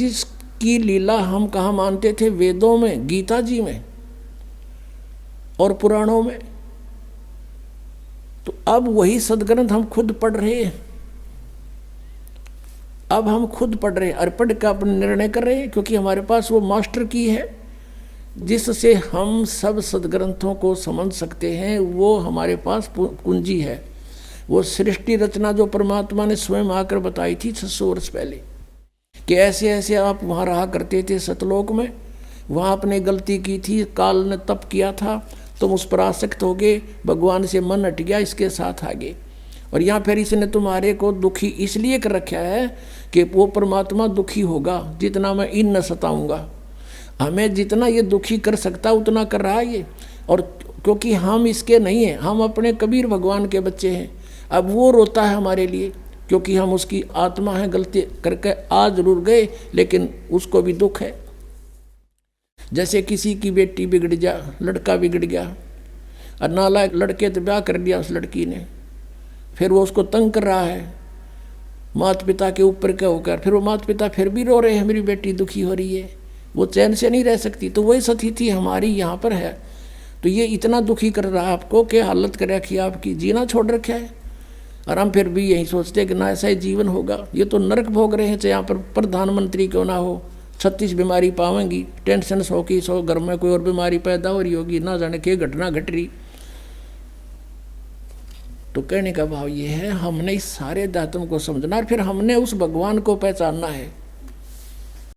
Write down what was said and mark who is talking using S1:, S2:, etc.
S1: जिसकी लीला हम कहाँ मानते थे? वेदों में, गीता जी में और पुराणों में। तो अब वही सदग्रंथ हम खुद पढ़ रहे हैं। अब हम खुद पढ़ रहे हैं और पढ़ का अपन निर्णय कर रहे हैं, क्योंकि हमारे पास वो मास्टर की है जिससे हम सब सदग्रंथों को समझ सकते हैं। वो हमारे पास कुंजी है, वो सृष्टि रचना जो परमात्मा ने स्वयं आकर बताई थी 600 वर्ष पहले, कि ऐसे ऐसे आप वहाँ रहा करते थे सतलोक में, वहाँ आपने गलती की थी, काल ने तप किया था, तुम उस पर आसक्त हो गए, भगवान से मन हट गया, इसके साथ आगे। और यहाँ फिर इसने तुम्हारे को दुखी इसलिए कर रखा है कि वो परमात्मा दुखी होगा जितना मैं इन न सताऊंगा। हमें जितना ये दुखी कर सकता उतना कर रहा है ये। और क्योंकि हम इसके नहीं हैं, हम अपने कबीर भगवान के बच्चे हैं। अब वो रोता है हमारे लिए, क्योंकि हम उसकी आत्मा है, गलती करके आ जरूर गए, लेकिन उसको भी दुख है। जैसे किसी की बेटी बिगड़ जा, लड़का बिगड़ गया और नालायक लड़के तो ब्याह कर दिया उस लड़की ने, फिर वो उसको तंग कर रहा है माता पिता के ऊपर क्या होकर, फिर वो माता पिता फिर भी रो रहे हैं, मेरी बेटी दुखी हो रही है, वो चैन से नहीं रह सकती। तो वही स्थिति हमारी यहाँ पर है। तो ये इतना दुखी कर रहा है आपको कि हालत कर रखी है, आपकी जीना छोड़ रखा है। और हम फिर भी यही सोचते हैं कि ना ऐसा ही जीवन होगा, ये तो नरक भोग रहे हैं। चाहे यहाँ पर प्रधानमंत्री क्यों ना हो, 36 बीमारी पावेंगी, टेंशन 100 की 100, घर में कोई और बीमारी पैदा हो रही होगी, ना जाने क्या घटना घट रही। तो कहने का भाव ये है, हमने इस सारे दातुम को समझना और फिर हमने उस भगवान को पहचानना है